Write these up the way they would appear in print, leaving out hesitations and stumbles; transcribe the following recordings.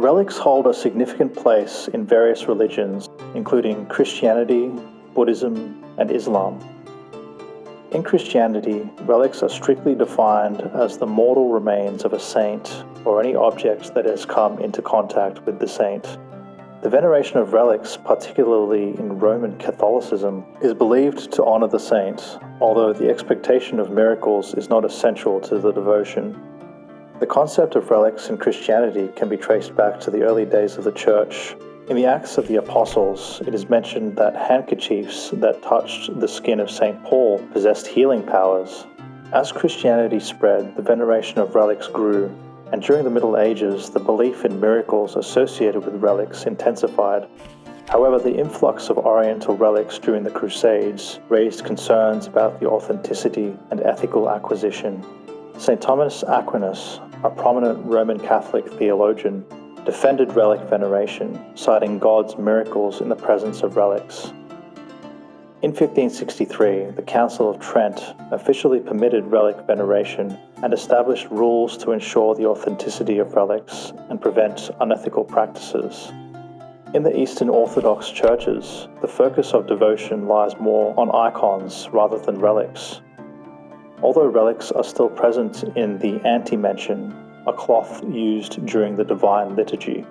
Relics hold a significant place in various religions, including Christianity, Buddhism, and Islam. In Christianity, relics are strictly defined as the mortal remains of a saint or any object that has come into contact with the saint. The veneration of relics, particularly in Roman Catholicism, is believed to honor the saint, although the expectation of miracles is not essential to the devotion. The concept of relics in Christianity can be traced back to the early days of the Church. In the Acts of the Apostles, it is mentioned that handkerchiefs that touched the skin of St. Paul possessed healing powers. As Christianity spread, the veneration of relics grew, and during the Middle Ages, the belief in miracles associated with relics intensified. However, the influx of Oriental relics during the Crusades raised concerns about the authenticity and ethical acquisition. St. Thomas Aquinas, a prominent Roman Catholic theologian, defended relic veneration, citing God's miracles in the presence of relics. In 1563, the Council of Trent officially permitted relic veneration and established rules to ensure the authenticity of relics and prevent unethical practices. In the Eastern Orthodox churches, the focus of devotion lies more on icons rather than relics. Although relics are still present in the antimension, a cloth used during the Divine Liturgy.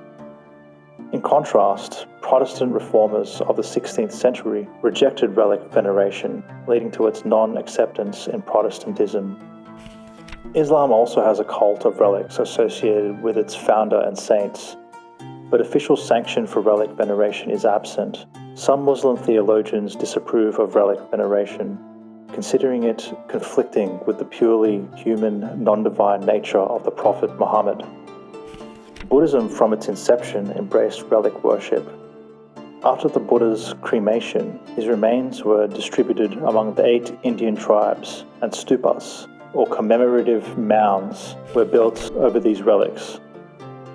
In contrast, Protestant reformers of the 16th century rejected relic veneration, leading to its non-acceptance in Protestantism. Islam also has a cult of relics associated with its founder and saints, but official sanction for relic veneration is absent. Some Muslim theologians disapprove of relic veneration, considering it conflicting with the purely human, non-divine nature of the Prophet Muhammad. Buddhism from its inception embraced relic worship. After the Buddha's cremation, his remains were distributed among the 8 Indian tribes, and stupas, or commemorative mounds, were built over these relics.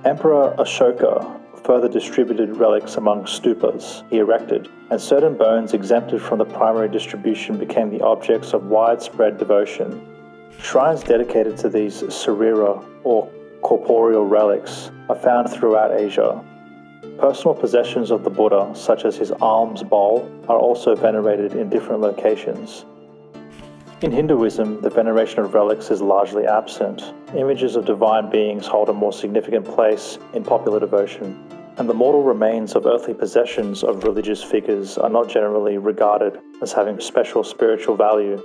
Emperor Ashoka further distributed relics among stupas he erected, and certain bones exempted from the primary distribution became the objects of widespread devotion. Shrines dedicated to these sarira, or corporeal relics, are found throughout Asia. Personal possessions of the Buddha, such as his alms bowl, are also venerated in different locations. In Hinduism, the veneration of relics is largely absent. Images of divine beings hold a more significant place in popular devotion, and the mortal remains of earthly possessions of religious figures are not generally regarded as having special spiritual value,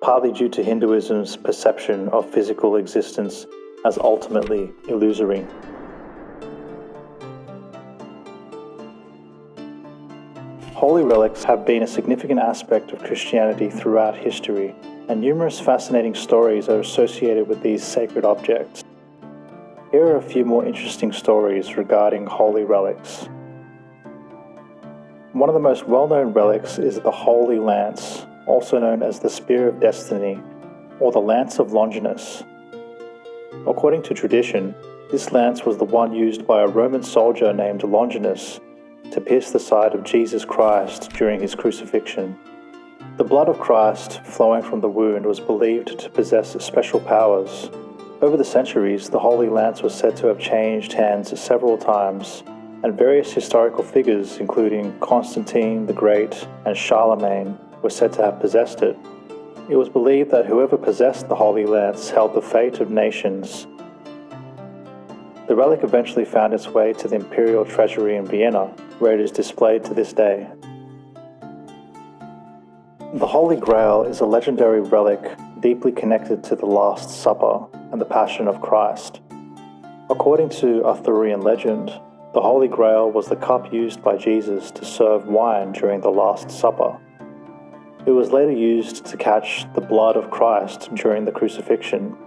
partly due to Hinduism's perception of physical existence as ultimately illusory. Holy relics have been a significant aspect of Christianity throughout history, and numerous fascinating stories are associated with these sacred objects. Here are a few more interesting stories regarding holy relics. One of the most well-known relics is the Holy Lance, also known as the Spear of Destiny, or the Lance of Longinus. According to tradition, this lance was the one used by a Roman soldier named Longinus to pierce the side of Jesus Christ during his crucifixion. The blood of Christ flowing from the wound was believed to possess special powers. Over the centuries, the Holy Lance was said to have changed hands several times, and various historical figures, including Constantine the Great and Charlemagne, were said to have possessed it. It was believed that whoever possessed the Holy Lance held the fate of nations. The relic eventually found its way to the imperial treasury in Vienna, where it is displayed to this day. The Holy Grail is a legendary relic deeply connected to the Last Supper and the Passion of Christ. According to Arthurian legend, the Holy Grail was the cup used by Jesus to serve wine during the Last Supper. It was later used to catch the blood of Christ during the crucifixion.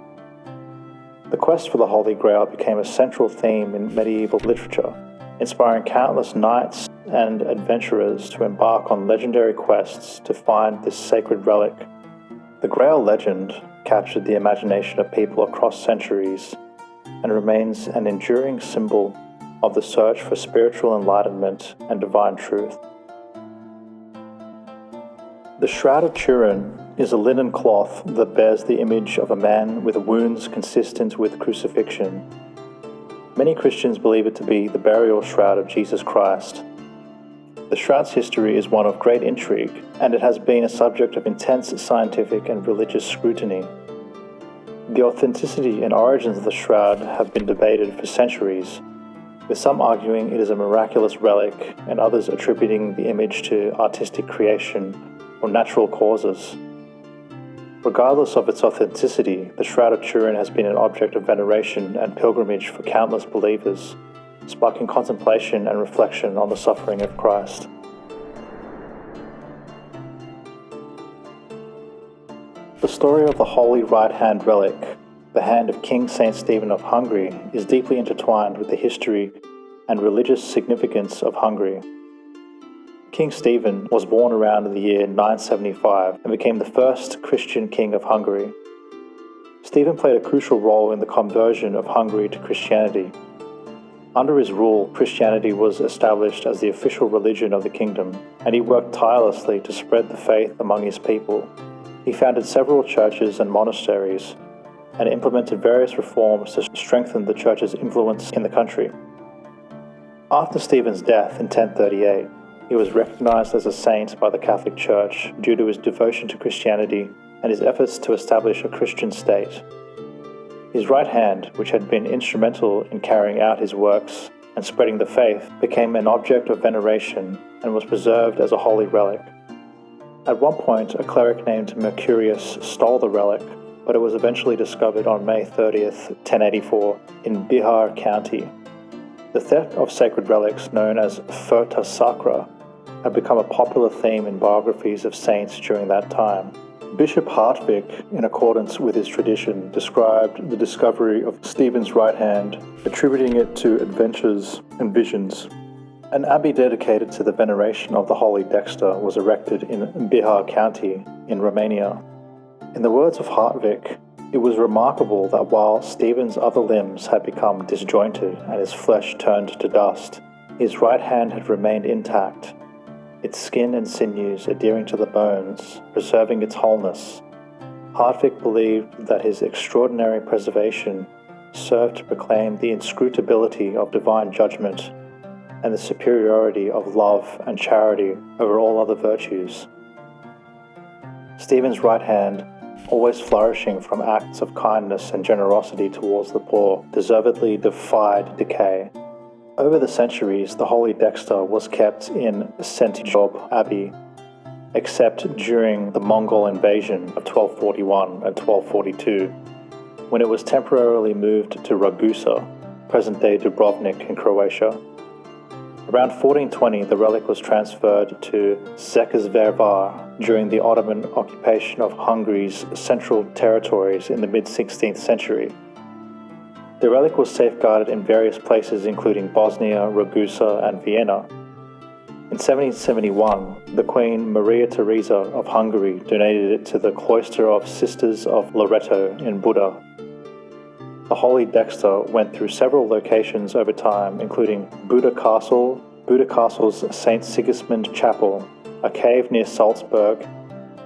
The quest for the Holy Grail became a central theme in medieval literature, inspiring countless knights and adventurers to embark on legendary quests to find this sacred relic. The Grail legend captured the imagination of people across centuries and remains an enduring symbol of the search for spiritual enlightenment and divine truth. The Shroud of Turin is a linen cloth that bears the image of a man with wounds consistent with crucifixion. Many Christians believe it to be the burial shroud of Jesus Christ. The shroud's history is one of great intrigue, and it has been a subject of intense scientific and religious scrutiny. The authenticity and origins of the shroud have been debated for centuries, with some arguing it is a miraculous relic and others attributing the image to artistic creation or natural causes. Regardless of its authenticity, the Shroud of Turin has been an object of veneration and pilgrimage for countless believers, sparking contemplation and reflection on the suffering of Christ. The story of the Holy Right Hand relic, the hand of King Saint Stephen of Hungary, is deeply intertwined with the history and religious significance of Hungary. King Stephen was born around the year 975 and became the first Christian king of Hungary. Stephen played a crucial role in the conversion of Hungary to Christianity. Under his rule, Christianity was established as the official religion of the kingdom, and he worked tirelessly to spread the faith among his people. He founded several churches and monasteries, and implemented various reforms to strengthen the church's influence in the country. After Stephen's death in 1038, he was recognized as a saint by the Catholic Church due to his devotion to Christianity and his efforts to establish a Christian state. His right hand, which had been instrumental in carrying out his works and spreading the faith, became an object of veneration and was preserved as a holy relic. At one point, a cleric named Mercurius stole the relic, but it was eventually discovered on May 30th, 1084, in Bihar County. The theft of sacred relics, known as furta sacra, had become a popular theme in biographies of saints during that time. Bishop Hartvig, in accordance with his tradition, described the discovery of Stephen's right hand, attributing it to adventures and visions. An abbey dedicated to the veneration of the Holy Dexter was erected in Bihar County in Romania. In the words of Hartvig, it was remarkable that while Stephen's other limbs had become disjointed and his flesh turned to dust, his right hand had remained intact, its skin and sinews adhering to the bones, preserving its wholeness. Hartvig believed that his extraordinary preservation served to proclaim the inscrutability of divine judgment and the superiority of love and charity over all other virtues. Stephen's right hand, always flourishing from acts of kindness and generosity towards the poor, deservedly defied decay. Over the centuries, the Holy Dexter was kept in Szentgyörgy Abbey, except during the Mongol invasion of 1241 and 1242, when it was temporarily moved to Ragusa, present-day Dubrovnik in Croatia. Around 1420, the relic was transferred to Székesfehérvár during the Ottoman occupation of Hungary's central territories in the mid-16th century. The relic was safeguarded in various places including Bosnia, Ragusa, and Vienna. In 1771, the Queen Maria Theresa of Hungary donated it to the cloister of Sisters of Loreto in Buda. The Holy Dexter went through several locations over time, including Buda Castle, Buda Castle's St. Sigismund Chapel, a cave near Salzburg,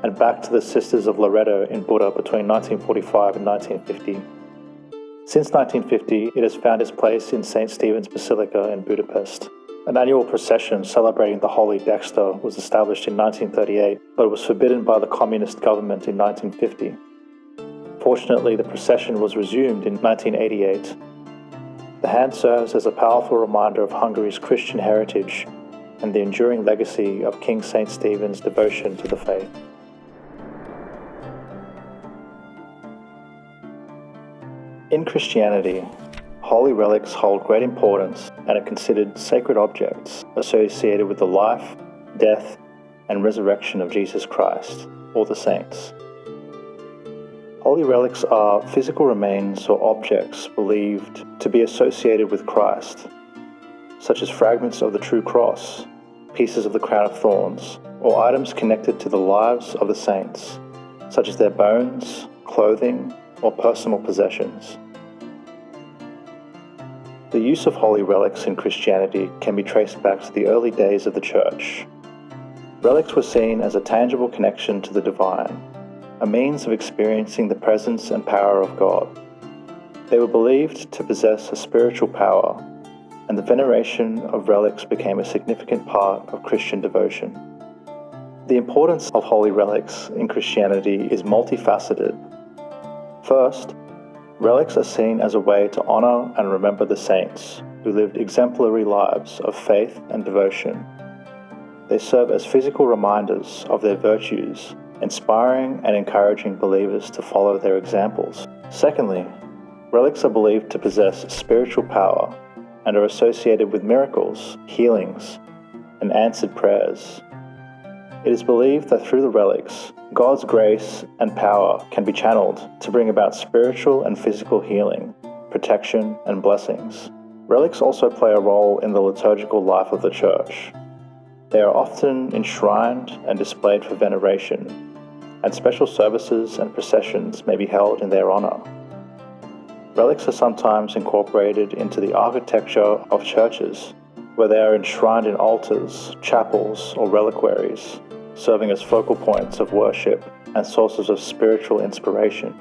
and back to the Sisters of Loreto in Buda between 1945 and 1950. Since 1950, it has found its place in St. Stephen's Basilica in Budapest. An annual procession celebrating the Holy Dexter was established in 1938, but was forbidden by the communist government in 1950. Fortunately, the procession was resumed in 1988. The hand serves as a powerful reminder of Hungary's Christian heritage and the enduring legacy of King Saint Stephen's devotion to the faith. In Christianity, holy relics hold great importance and are considered sacred objects associated with the life, death, and resurrection of Jesus Christ, or the saints. Holy relics are physical remains or objects believed to be associated with Christ, such as fragments of the true cross, pieces of the crown of thorns, or items connected to the lives of the saints, such as their bones, clothing, or personal possessions. The use of holy relics in Christianity can be traced back to the early days of the Church. Relics were seen as a tangible connection to the divine, a means of experiencing the presence and power of God. They were believed to possess a spiritual power, and the veneration of relics became a significant part of Christian devotion. The importance of holy relics in Christianity is multifaceted. First, relics are seen as a way to honor and remember the saints who lived exemplary lives of faith and devotion. They serve as physical reminders of their virtues, inspiring and encouraging believers to follow their examples. Secondly, relics are believed to possess spiritual power and are associated with miracles, healings, and answered prayers. It is believed that through the relics, God's grace and power can be channeled to bring about spiritual and physical healing, protection, and blessings. Relics also play a role in the liturgical life of the Church. They are often enshrined and displayed for veneration, and special services and processions may be held in their honor. Relics are sometimes incorporated into the architecture of churches, where they are enshrined in altars, chapels, or reliquaries, serving as focal points of worship and sources of spiritual inspiration.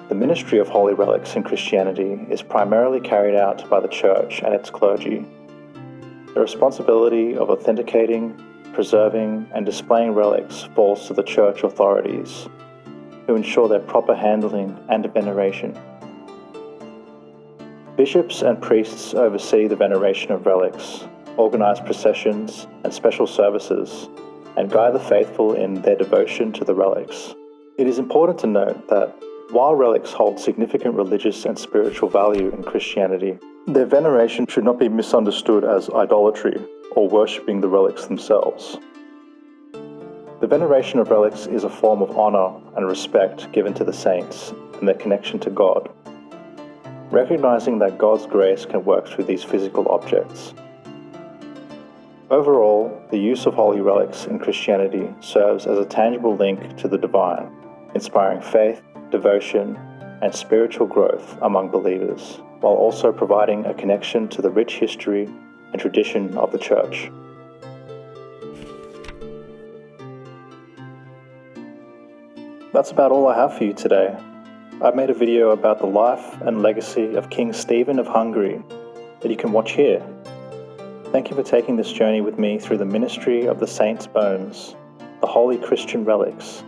The ministry of holy relics in Christianity is primarily carried out by the Church and its clergy. The responsibility of authenticating, preserving, and displaying relics falls to the Church authorities, who ensure their proper handling and veneration. Bishops and priests oversee the veneration of relics, organize processions and special services, and guide the faithful in their devotion to the relics. It is important to note that while relics hold significant religious and spiritual value in Christianity, their veneration should not be misunderstood as idolatry or worshipping the relics themselves. The veneration of relics is a form of honor and respect given to the saints and their connection to God. Recognizing that God's grace can work through these physical objects. Overall, the use of holy relics in Christianity serves as a tangible link to the divine, inspiring faith, devotion, and spiritual growth among believers, while also providing a connection to the rich history and tradition of the Church. That's about all I have for you today. I've made a video about the life and legacy of King Stephen of Hungary that you can watch here. Thank you for taking this journey with me through the ministry of the saints' bones, the holy Christian relics,